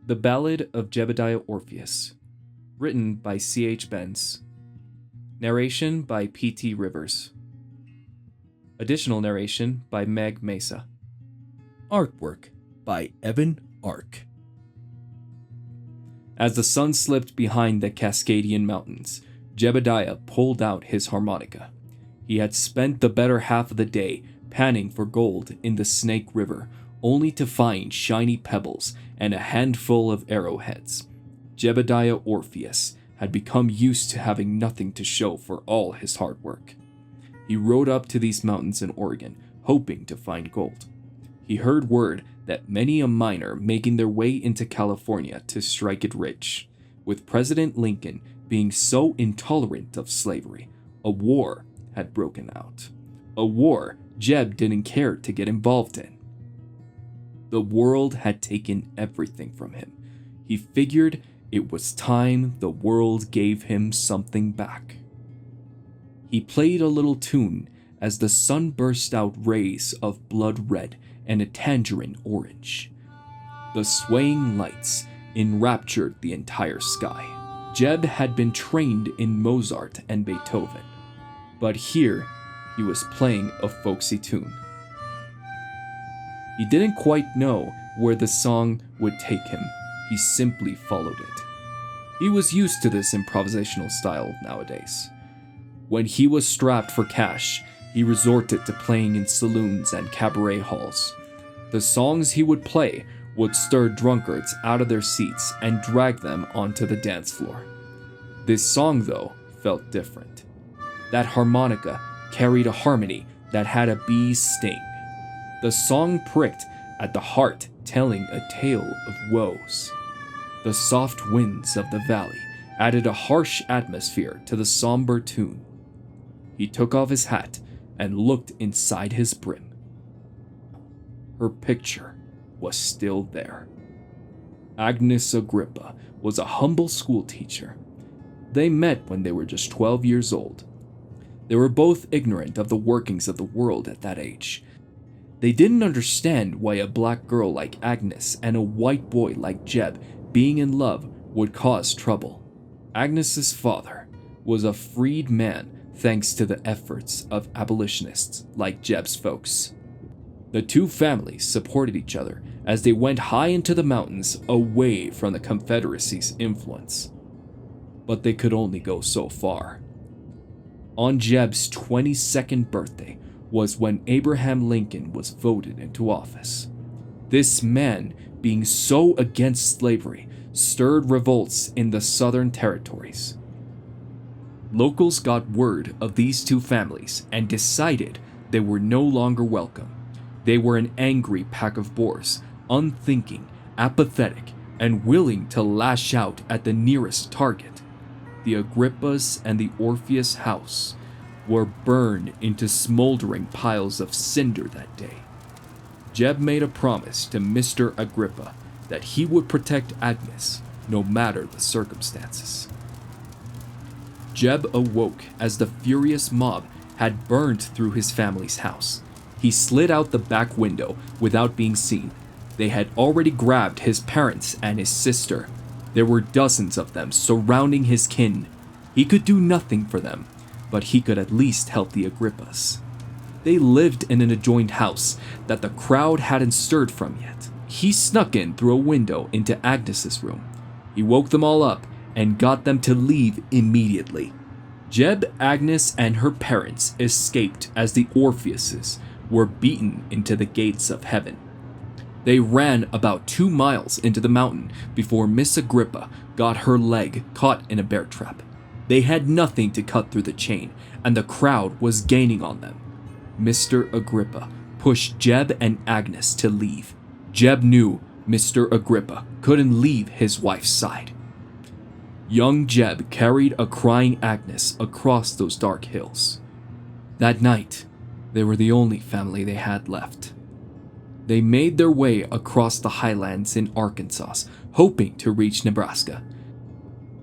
The Ballad of Jebediah Orpheus, written by C.H. Benz. Narration by P.T. Rivers. Additional narration by Meg Mesa. Artwork by EvenArch. As the sun slipped behind the Cascadian Mountains, Jebediah pulled out his harmonica. He had spent the better half of the day panning for gold in the Snake River, only to find shiny pebbles and a handful of arrowheads. Jebediah Orpheus had become used to having nothing to show for all his hard work. He rode up to these mountains in Oregon, hoping to find gold. He heard word that many a miner making their way into California to strike it rich. With President Lincoln being so intolerant of slavery, a war had broken out. A war Jeb didn't care to get involved in. The world had taken everything from him. He figured it was time the world gave him something back. He played a little tune as the sun burst out rays of blood red and a tangerine orange. The swaying lights enraptured the entire sky. Jeb had been trained in Mozart and Beethoven, but here he was playing a folksy tune. He didn't quite know where the song would take him. He simply followed it. He was used to this improvisational style nowadays. When he was strapped for cash, he resorted to playing in saloons and cabaret halls. The songs he would play would stir drunkards out of their seats and drag them onto the dance floor. This song, though, felt different. That harmonica carried a harmony that had a bee's sting. The song pricked at the heart, telling a tale of woes. The soft winds of the valley added a harsh atmosphere to the somber tune. He took off his hat and looked inside his brim. Her picture was still there. Agnes Agrippa was a humble schoolteacher. They met when they were just 12 years old. They were both ignorant of the workings of the world at that age. They didn't understand why a black girl like Agnes and a white boy like Jeb being in love would cause trouble. Agnes's father was a freed man thanks to the efforts of abolitionists like Jeb's folks. The two families supported each other as they went high into the mountains away from the Confederacy's influence. But they could only go so far. On Jeb's 22nd birthday was when Abraham Lincoln was voted into office. This man, being so against slavery, stirred revolts in the southern territories. Locals got word of these two families and decided they were no longer welcome. They were an angry pack of boors, unthinking, apathetic, and willing to lash out at the nearest target. The Agrippas and the Orpheus house were burned into smoldering piles of cinder that day. Jeb made a promise to Mr. Agrippa that he would protect Agnes no matter the circumstances. Jeb awoke as the furious mob had burned through his family's house. He slid out the back window without being seen. They had already grabbed his parents and his sister. There were dozens of them surrounding his kin. He could do nothing for them, but he could at least help the Agrippas. They lived in an adjoined house that the crowd hadn't stirred from yet. He snuck in through a window into Agnes's room. He woke them all up and got them to leave immediately. Jeb, Agnes, and her parents escaped as the Orpheuses were beaten into the gates of heaven. They ran about 2 miles into the mountain before Miss Agrippa got her leg caught in a bear trap. They had nothing to cut through the chain, and the crowd was gaining on them. Mr. Agrippa pushed Jeb and Agnes to leave. Jeb knew Mr. Agrippa couldn't leave his wife's side. Young Jeb carried a crying Agnes across those dark hills. That night, they were the only family they had left. They made their way across the highlands in Arkansas, hoping to reach Nebraska.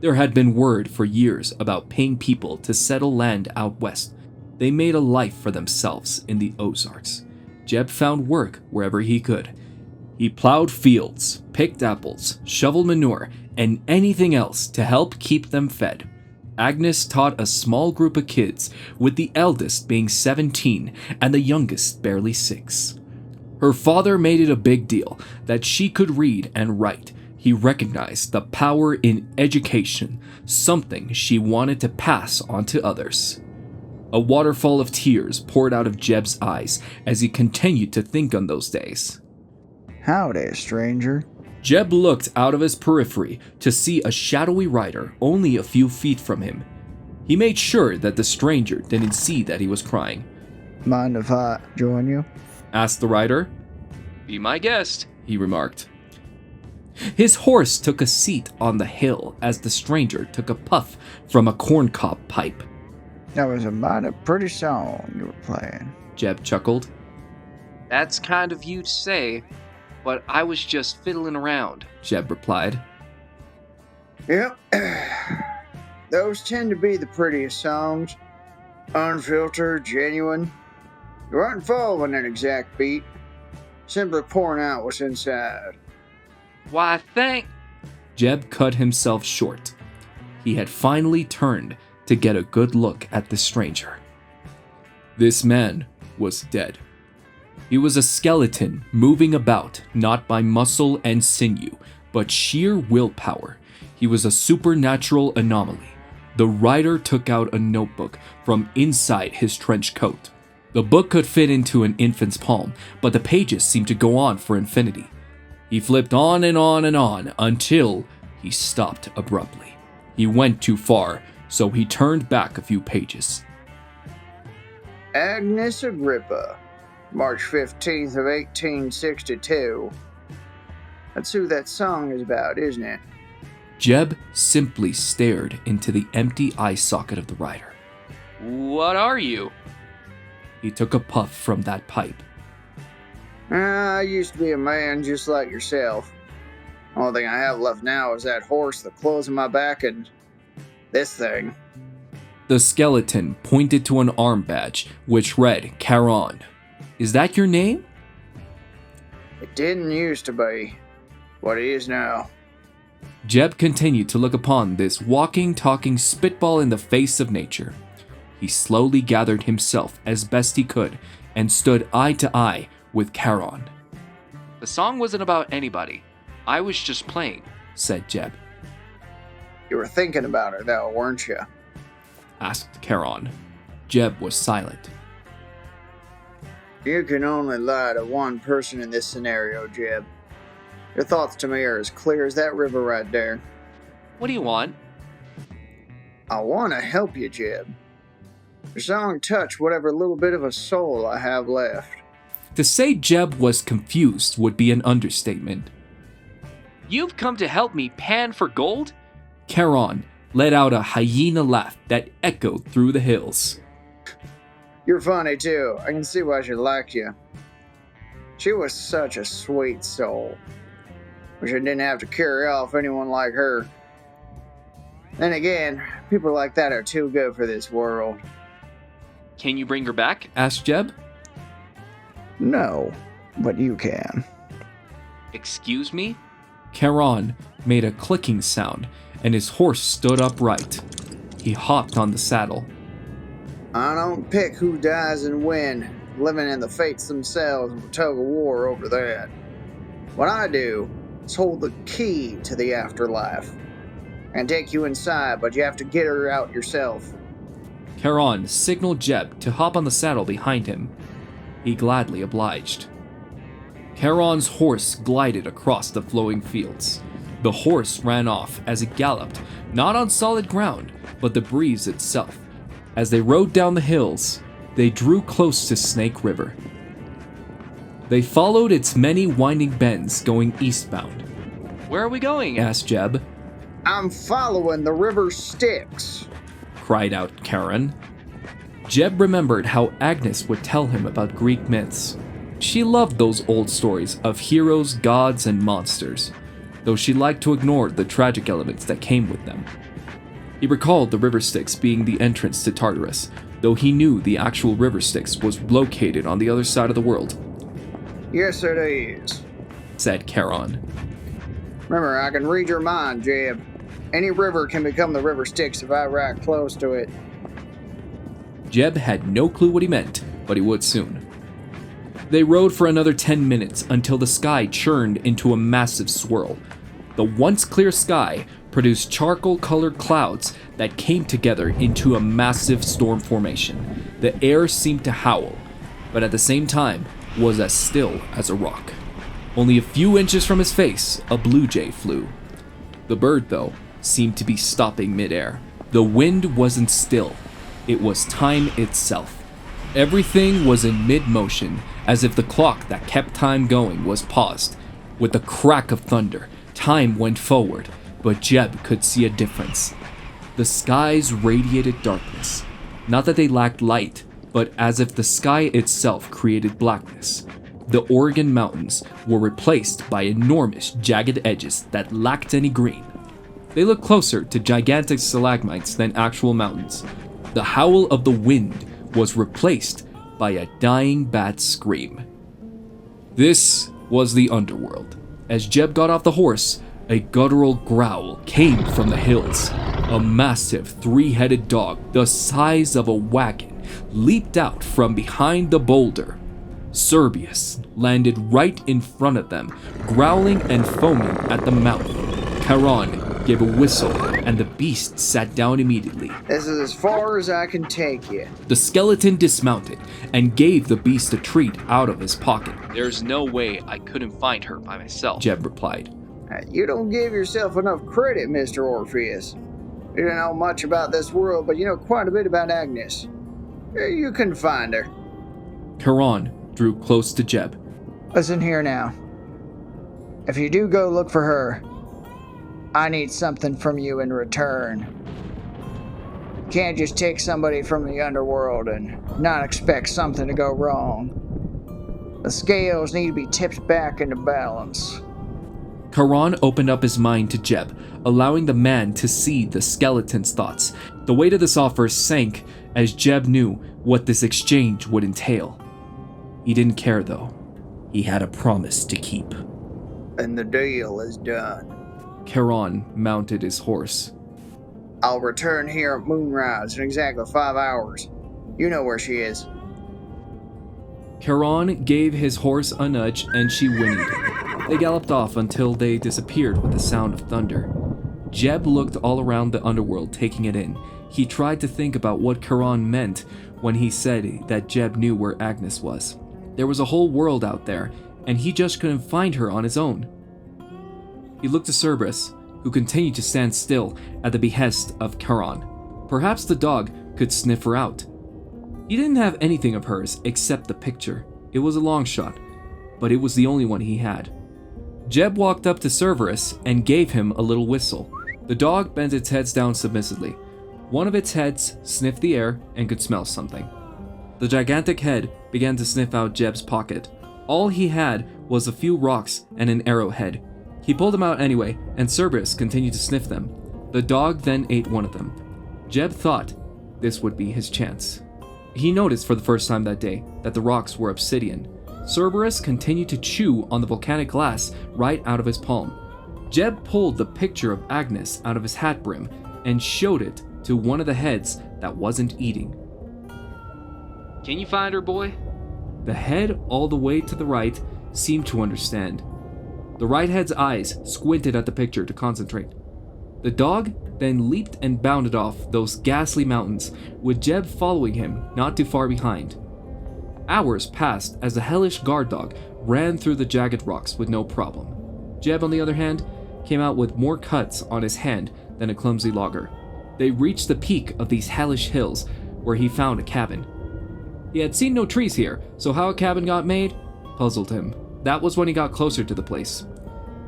There had been word for years about paying people to settle land out west. They made a life for themselves in the Ozarks. Jeb found work wherever he could. He plowed fields, picked apples, shoveled manure, and anything else to help keep them fed. Agnes taught a small group of kids, with the eldest being 17 and the youngest barely 6. Her father made it a big deal that she could read and write. He recognized the power in education, something she wanted to pass on to others. A waterfall of tears poured out of Jeb's eyes as he continued to think on those days. Howdy, stranger. Jeb looked out of his periphery to see a shadowy rider only a few feet from him. He made sure that the stranger didn't see that he was crying. Mind if I join you? Asked the rider. Be my guest, he remarked. His horse took a seat on the hill as the stranger took a puff from a corncob pipe. That was a mighty pretty song you were playing. Jeb chuckled. That's kind of you to say, but I was just fiddling around, Jeb replied. Yep. Those tend to be the prettiest songs. Unfiltered, genuine. You aren't following an exact beat. Simply pouring out what's inside. Why, thank... Jeb cut himself short. He had finally turned to get a good look at the stranger. This man was dead. He was a skeleton moving about, not by muscle and sinew, but sheer willpower. He was a supernatural anomaly. The rider took out a notebook from inside his trench coat. The book could fit into an infant's palm, but the pages seemed to go on for infinity. He flipped on and on and on until he stopped abruptly. He went too far, so he turned back a few pages. Agnes Agrippa, March 15th of 1862. That's who that song is about, isn't it? Jeb simply stared into the empty eye socket of the rider. What are you? He took a puff from that pipe. I used to be a man just like yourself. Only thing I have left now is that horse, the clothes on my back, and this thing. The skeleton pointed to an arm badge, which read Charon. Is that your name? It didn't used to be. What it is now. Jeb continued to look upon this walking, talking spitball in the face of nature. He slowly gathered himself as best he could and stood eye to eye with Charon. The song wasn't about anybody. I was just playing, said Jeb. You were thinking about her, though, weren't you? Asked Charon. Jeb was silent. You can only lie to one person in this scenario, Jeb. Your thoughts to me are as clear as that river right there. What do you want? I want to help you, Jeb. Your song touched whatever little bit of a soul I have left. To say Jeb was confused would be an understatement. You've come to help me pan for gold? Charon let out a hyena laugh that echoed through the hills. You're funny, too. I can see why she liked you. She was such a sweet soul. Wish I didn't have to carry off anyone like her. Then again, people like that are too good for this world. Can you bring her back? Asked Jeb. No, but you can. Excuse me? Charon made a clicking sound, and his horse stood upright. He hopped on the saddle. I don't pick who dies and when. Living in the fates themselves will tug of war over that. What I do is hold the key to the afterlife and take you inside, but you have to get her out yourself. Charon signaled Jeb to hop on the saddle behind him. He gladly obliged. Charon's horse glided across the flowing fields. The horse ran off as it galloped, not on solid ground, but the breeze itself. As they rode down the hills, they drew close to Snake River. They followed its many winding bends going eastbound. Where are we going? Asked Jeb. I'm following the river Styx, cried out Charon. Jeb remembered how Agnes would tell him about Greek myths. She loved those old stories of heroes, gods, and monsters, though she liked to ignore the tragic elements that came with them. He recalled the river Styx being the entrance to Tartarus, though he knew the actual river Styx was located on the other side of the world. Yes, it is. said Charon. Remember, I can read your mind, Jeb. Any river can become the river Styx if I ride close to it. Jeb had no clue what he meant, but he would soon. They rode for another 10 minutes until the sky churned into a massive swirl. The once clear sky produced charcoal-colored clouds that came together into a massive storm formation. The air seemed to howl, but at the same time was as still as a rock. Only a few inches from his face, a blue jay flew. The bird, though, seemed to be stopping midair. The wind wasn't still. It was time itself. Everything was in mid-motion, as if the clock that kept time going was paused. With the crack of thunder, time went forward, but Jeb could see a difference. The skies radiated darkness. Not that they lacked light, but as if the sky itself created blackness. The Oregon mountains were replaced by enormous jagged edges that lacked any green. They looked closer to gigantic stalagmites than actual mountains. The howl of the wind was replaced by a dying bat's scream. This was the underworld. As Jeb got off the horse, a guttural growl came from the hills. A massive three-headed dog the size of a wagon leaped out from behind the boulder. Cerberus landed right in front of them, growling and foaming at the mouth. Charon gave a whistle, and the beast sat down immediately. This is as far as I can take you. The skeleton dismounted and gave the beast a treat out of his pocket. There's no way I couldn't find her by myself. Jeb replied. You don't give yourself enough credit, Mr. Orpheus. You don't know much about this world, but you know quite a bit about Agnes. You can find her. Charon drew close to Jeb. Listen here now. If you do go look for her, I need something from you in return. You can't just take somebody from the underworld and not expect something to go wrong. The scales need to be tipped back into balance. Charon opened up his mind to Jeb, allowing the man to see the skeleton's thoughts. The weight of this offer sank as Jeb knew what this exchange would entail. He didn't care though. He had a promise to keep. And the deal is done. Charon mounted his horse. I'll return here at moonrise in exactly 5 hours. You know where she is. Charon gave his horse a nudge and she whinnied. They galloped off until they disappeared with the sound of thunder. Jeb looked all around the underworld, taking it in. He tried to think about what Charon meant when he said that Jeb knew where Agnes was. There was a whole world out there, and he just couldn't find her on his own. He looked to Cerberus, who continued to stand still at the behest of Charon. Perhaps the dog could sniff her out. He didn't have anything of hers except the picture. It was a long shot, but it was the only one he had. Jeb walked up to Cerberus and gave him a little whistle. The dog bent its head down submissively. One of its heads sniffed the air and could smell something. The gigantic head began to sniff out Jeb's pocket. All he had was a few rocks and an arrowhead. He pulled them out anyway, and Cerberus continued to sniff them. The dog then ate one of them. Jeb thought this would be his chance. He noticed for the first time that day that the rocks were obsidian. Cerberus continued to chew on the volcanic glass right out of his palm. Jeb pulled the picture of Agnes out of his hat brim and showed it to one of the heads that wasn't eating. Can you find her, boy? The head all the way to the right seemed to understand. The right head's eyes squinted at the picture to concentrate. The dog then leaped and bounded off those ghastly mountains, with Jeb following him not too far behind. Hours passed as the hellish guard dog ran through the jagged rocks with no problem. Jeb, on the other hand, came out with more cuts on his hand than a clumsy logger. They reached the peak of these hellish hills, where he found a cabin. He had seen no trees here, so how a cabin got made puzzled him. That was when he got closer to the place.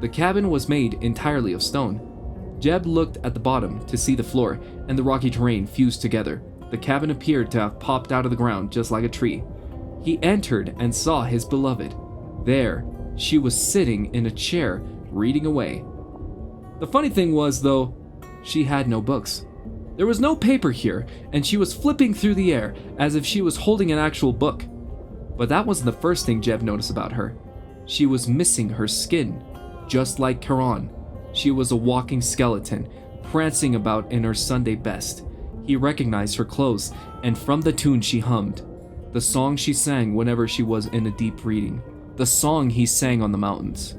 The cabin was made entirely of stone. Jeb looked at the bottom to see the floor and the rocky terrain fused together. The cabin appeared to have popped out of the ground just like a tree. He entered and saw his beloved. There, she was sitting in a chair, reading away. The funny thing was, though, she had no books. There was no paper here, and she was flipping through the air as if she was holding an actual book. But that wasn't the first thing Jeb noticed about her. She was missing her skin. Just like Charon, she was a walking skeleton, prancing about in her Sunday best. He recognized her clothes, and from the tune she hummed, the song she sang whenever she was in a deep reading, the song he sang on the mountains.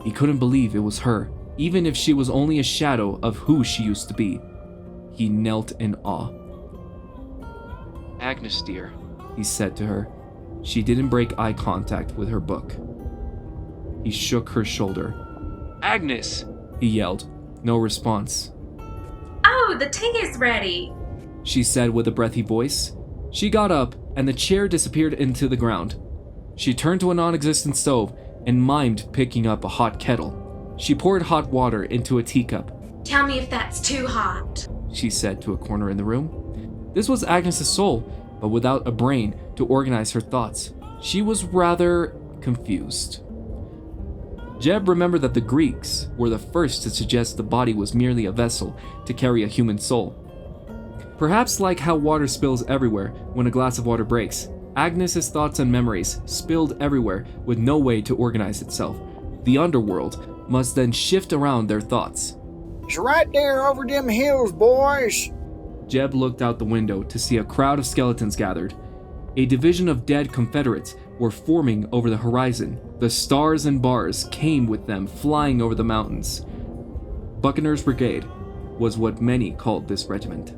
He couldn't believe it was her, even if she was only a shadow of who she used to be. He knelt in awe. Agnes, dear. He said to her. She didn't break eye contact with her book. He shook her shoulder. Agnes! He yelled. No response. Oh, the tea is ready, she said with a breathy voice. She got up, and the chair disappeared into the ground. She turned to a non-existent stove and mimed picking up a hot kettle. She poured hot water into a teacup. Tell me if that's too hot, she said to a corner in the room. This was Agnes's soul, but without a brain to organize her thoughts. She was rather confused. Jeb remembered that the Greeks were the first to suggest the body was merely a vessel to carry a human soul. Perhaps like how water spills everywhere when a glass of water breaks, Agnes's thoughts and memories spilled everywhere with no way to organize itself. The underworld must then shift around their thoughts. It's right there over them hills, boys. Jeb looked out the window to see a crowd of skeletons gathered. A division of dead Confederates were forming over the horizon. The stars and bars came with them flying over the mountains. Buccaneers Brigade was what many called this regiment.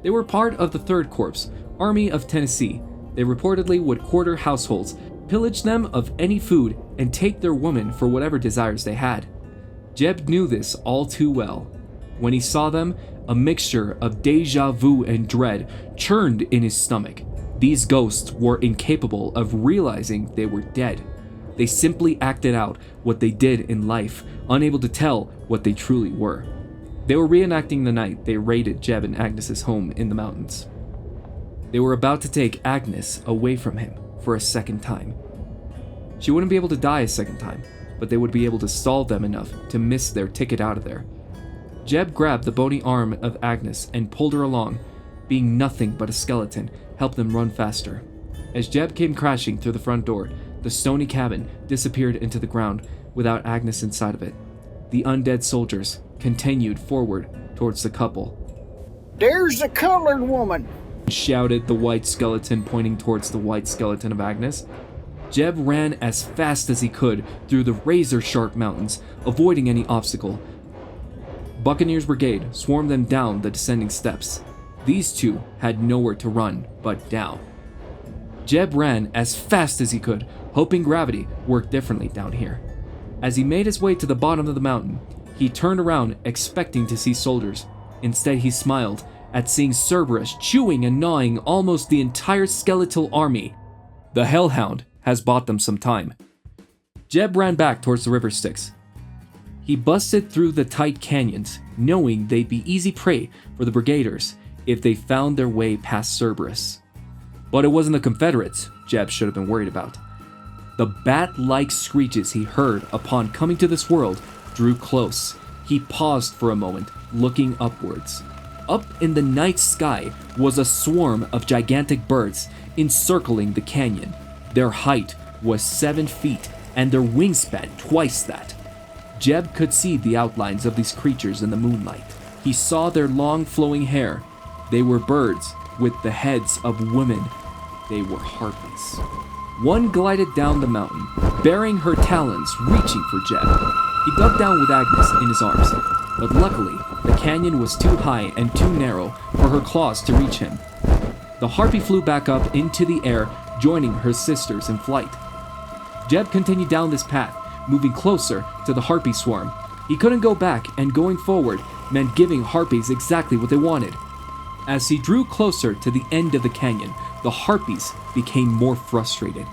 They were part of the 3rd Corps, Army of Tennessee. They reportedly would quarter households, pillage them of any food, and take their women for whatever desires they had. Jeb knew this all too well. When he saw them, a mixture of deja vu and dread churned in his stomach. These ghosts were incapable of realizing they were dead. They simply acted out what they did in life, unable to tell what they truly were. They were reenacting the night they raided Jeb and Agnes's home in the mountains. They were about to take Agnes away from him for a second time. She wouldn't be able to die a second time, but they would be able to stall them enough to miss their ticket out of there. Jeb grabbed the bony arm of Agnes and pulled her along. Being nothing but a skeleton helped them run faster. As Jeb came crashing through the front door, the stony cabin disappeared into the ground without Agnes inside of it. The undead soldiers continued forward towards the couple. There's the colored woman, shouted the white skeleton, pointing towards the white skeleton of Agnes. Jeb ran as fast as he could through the razor-sharp mountains, avoiding any obstacle. Buccaneers Brigade swarmed them down the descending steps. These two had nowhere to run but down. Jeb ran as fast as he could, hoping gravity worked differently down here. As he made his way to the bottom of the mountain, he turned around expecting to see soldiers. Instead, he smiled at seeing Cerberus chewing and gnawing almost the entire skeletal army. The Hellhound has bought them some time. Jeb ran back towards the river Styx. He busted through the tight canyons, knowing they'd be easy prey for the Brigaders if they found their way past Cerberus. But it wasn't the Confederates Jeb should have been worried about. The bat-like screeches he heard upon coming to this world drew close. He paused for a moment, looking upwards. Up in the night sky was a swarm of gigantic birds encircling the canyon. Their height was 7 feet, and their wingspan twice that. Jeb could see the outlines of these creatures in the moonlight. He saw their long flowing hair. They were birds with the heads of women. They were harpies. One glided down the mountain, bearing her talons reaching for Jeb. He dug down with Agnes in his arms, but luckily, the canyon was too high and too narrow for her claws to reach him. The harpy flew back up into the air, joining her sisters in flight. Jeb continued down this path, moving closer to the harpy swarm. He couldn't go back, and going forward meant giving harpies exactly what they wanted. As he drew closer to the end of the canyon, the harpies became more frustrated.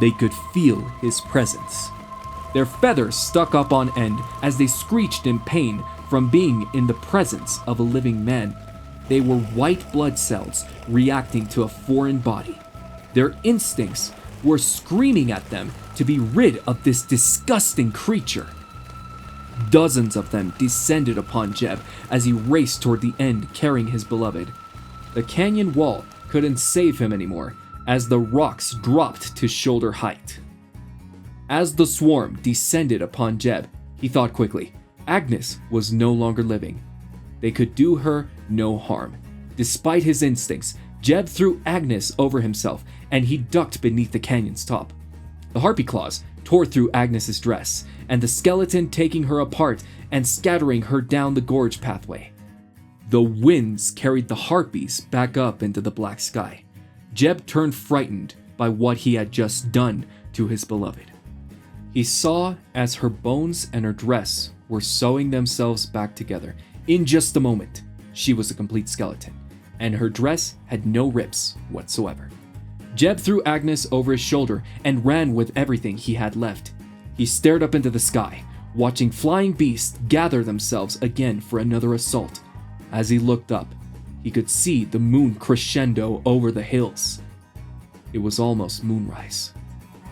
They could feel his presence. Their feathers stuck up on end as they screeched in pain from being in the presence of a living man. They were white blood cells reacting to a foreign body. Their instincts were screaming at them to be rid of this disgusting creature. Dozens of them descended upon Jeb as he raced toward the end carrying his beloved. The canyon wall couldn't save him anymore as the rocks dropped to shoulder height. As the swarm descended upon Jeb, he thought quickly. Agnes was no longer living. They could do her no harm. Despite his instincts, Jeb threw Agnes over himself, and he ducked beneath the canyon's top. The harpy claws tore through Agnes's dress, and the skeleton taking her apart and scattering her down the gorge pathway. The winds carried the harpies back up into the black sky. Jeb turned frightened by what he had just done to his beloved. He saw as her bones and her dress were sewing themselves back together. In just a moment, she was a complete skeleton, and her dress had no rips whatsoever. Jeb threw Agnes over his shoulder and ran with everything he had left. He stared up into the sky, watching flying beasts gather themselves again for another assault. As he looked up, he could see the moon crescendo over the hills. It was almost moonrise.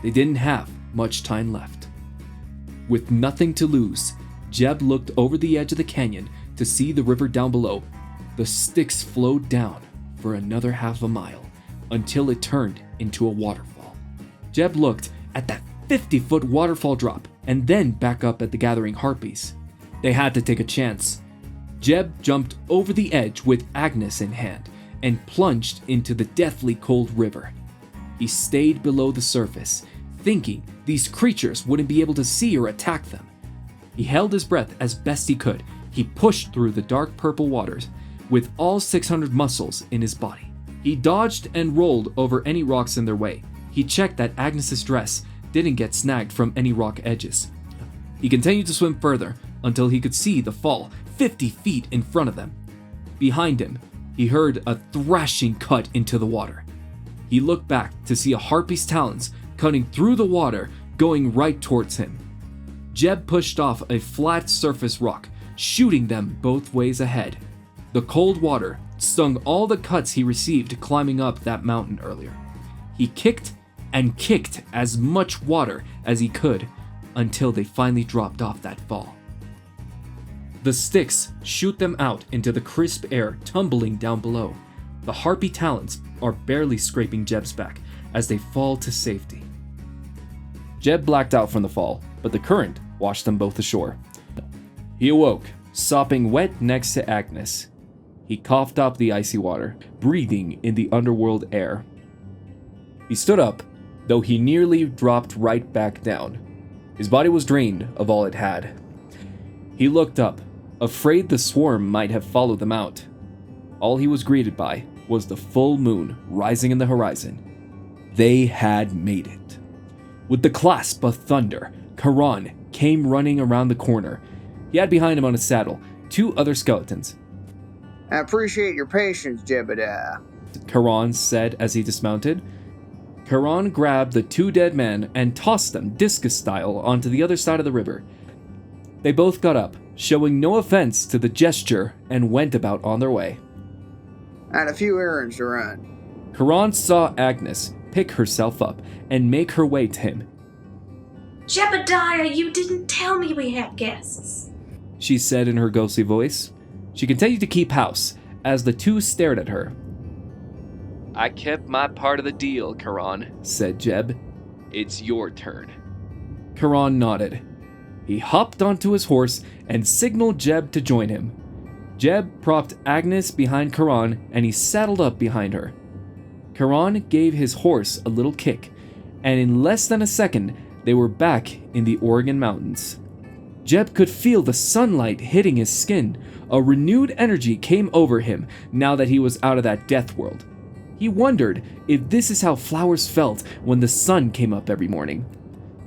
They didn't have much time left. With nothing to lose, Jeb looked over the edge of the canyon to see the river down below. The Styx flowed down for another half a mile until it turned into a waterfall. Jeb looked at that 50-foot waterfall drop and then back up at the gathering harpies. They had to take a chance. Jeb jumped over the edge with Agnes in hand and plunged into the deathly cold river. He stayed below the surface, thinking these creatures wouldn't be able to see or attack them. He held his breath as best he could. He pushed through the dark purple waters with all 600 muscles in his body. He dodged and rolled over any rocks in their way. He checked that Agnes's dress didn't get snagged from any rock edges. He continued to swim further until he could see the fall 50 feet in front of them. Behind him, he heard a thrashing cut into the water. He looked back to see a harpy's talons cutting through the water, going right towards him. Jeb pushed off a flat surface rock, shooting them both ways ahead. The cold water stung all the cuts he received climbing up that mountain earlier. He kicked and kicked as much water as he could until they finally dropped off that fall. The Styx shoot them out into the crisp air, tumbling down below. The harpy talons are barely scraping Jeb's back as they fall to safety. Jeb blacked out from the fall, but the current washed them both ashore. He awoke, sopping wet next to Agnes. He coughed up the icy water, breathing in the underworld air. He stood up, though he nearly dropped right back down. His body was drained of all it had. He looked up, afraid the swarm might have followed them out. All he was greeted by was the full moon rising in the horizon. They had made it. With the clasp of thunder, Charon came running around the corner. He had behind him on his saddle 2 other skeletons. I appreciate your patience, Jebediah, Charon said as he dismounted. Charon grabbed the 2 dead men and tossed them discus style onto the other side of the river. They both got up, showing no offense to the gesture, and went about on their way. I had a few errands to run. Charon saw Agnes pick herself up and make her way to him. Jebediah, you didn't tell me we had guests, She said in her ghostly voice. She continued to keep house as the 2 stared at her. I kept my part of the deal, Charon, said Jeb. It's your turn. Charon nodded. He hopped onto his horse and signaled Jeb to join him. Jeb propped Agnes behind Charon and he saddled up behind her. Charon gave his horse a little kick, and in less than a second, they were back in the Oregon mountains. Jeb could feel the sunlight hitting his skin. A renewed energy came over him now that he was out of that death world. He wondered if this is how flowers felt when the sun came up every morning.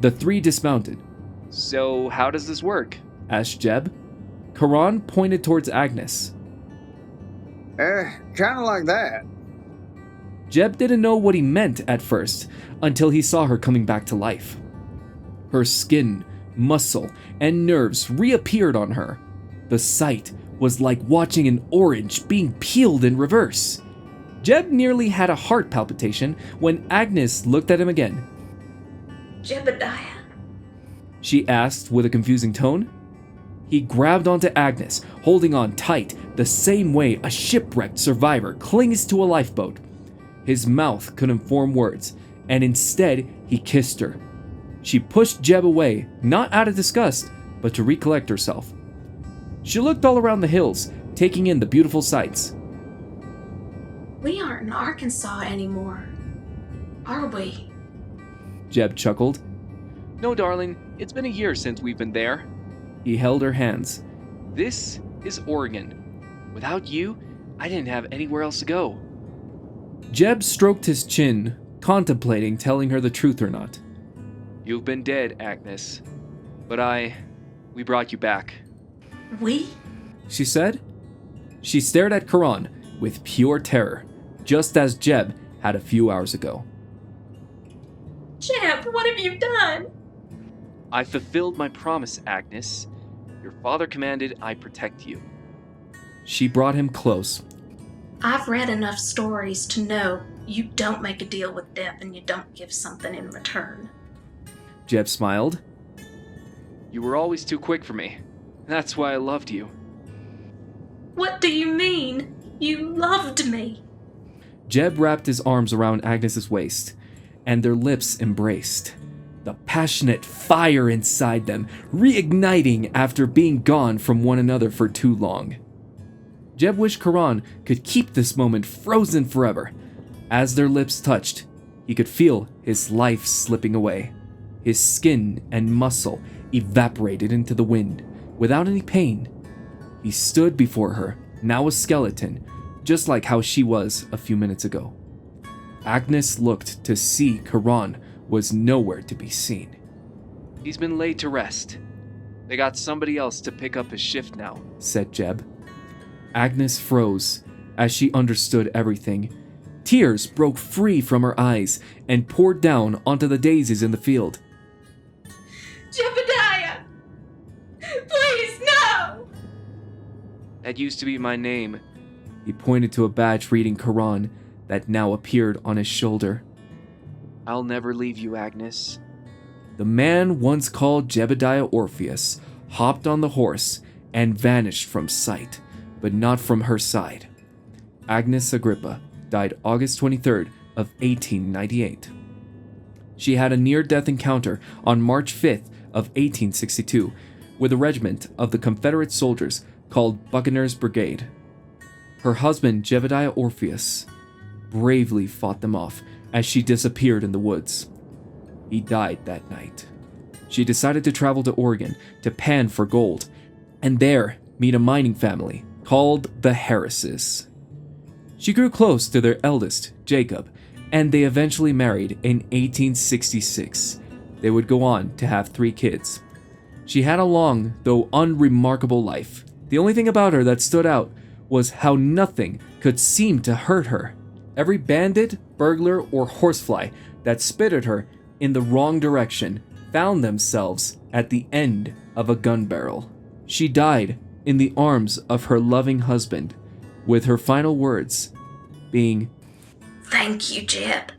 The 3 dismounted. So, how does this work? Asked Jeb. Charon pointed towards Agnes. Kinda like that. Jeb didn't know what he meant at first until he saw her coming back to life. Her skin, muscle, and nerves reappeared on her. The sight was like watching an orange being peeled in reverse. Jeb nearly had a heart palpitation when Agnes looked at him again. Jebediah. She asked with a confusing tone. He grabbed onto Agnes, holding on tight, the same way a shipwrecked survivor clings to a lifeboat. His mouth couldn't form words, and instead he kissed her. She pushed Jeb away, not out of disgust, but to recollect herself. She looked all around the hills, taking in the beautiful sights. We aren't in Arkansas anymore, are we? Jeb chuckled. No, darling, it's been a year since we've been there. He held her hands. This is Oregon. Without you, I didn't have anywhere else to go. Jeb stroked his chin, contemplating telling her the truth or not. You've been dead, Agnes. But we brought you back. We? She said. She stared at Karan with pure terror, just as Jeb had a few hours ago. Jeb, what have you done? I fulfilled my promise, Agnes. Your father commanded I protect you. She brought him close. I've read enough stories to know you don't make a deal with death and you don't give something in return. Jeb smiled. You were always too quick for me. That's why I loved you. What do you mean? You loved me. Jeb wrapped his arms around Agnes's waist, and their lips embraced. The passionate fire inside them reigniting after being gone from one another for too long. Jeb wished Karan could keep this moment frozen forever. As their lips touched, he could feel his life slipping away. His skin and muscle evaporated into the wind without any pain. He stood before her, now a skeleton, just like how she was a few minutes ago. Agnes looked to see Karan was nowhere to be seen. He's been laid to rest. They got somebody else to pick up his shift now, said Jeb. Agnes froze as she understood everything. Tears broke free from her eyes and poured down onto the daisies in the field. Jebediah! Please, no! That used to be my name. He pointed to a badge reading Karan that now appeared on his shoulder. I'll never leave you, Agnes. The man once called Jebediah Orpheus hopped on the horse and vanished from sight, but not from her side. Agnes Agrippa died August 23rd of 1898. She had a near-death encounter on March 5th of 1862 with a regiment of the Confederate soldiers called Buccaneers Brigade. Her husband, Jebediah Orpheus, bravely fought them off as she disappeared in the woods. He died that night. She decided to travel to Oregon to pan for gold, and there meet a mining family called the Harrises. She grew close to their eldest, Jacob, and they eventually married in 1866. They would go on to have 3 kids. She had a long, though unremarkable life. The only thing about her that stood out was how nothing could seem to hurt her. Every bandit, burglar, or horsefly that spit at her in the wrong direction found themselves at the end of a gun barrel. She died in the arms of her loving husband, with her final words being, Thank you, Jeb.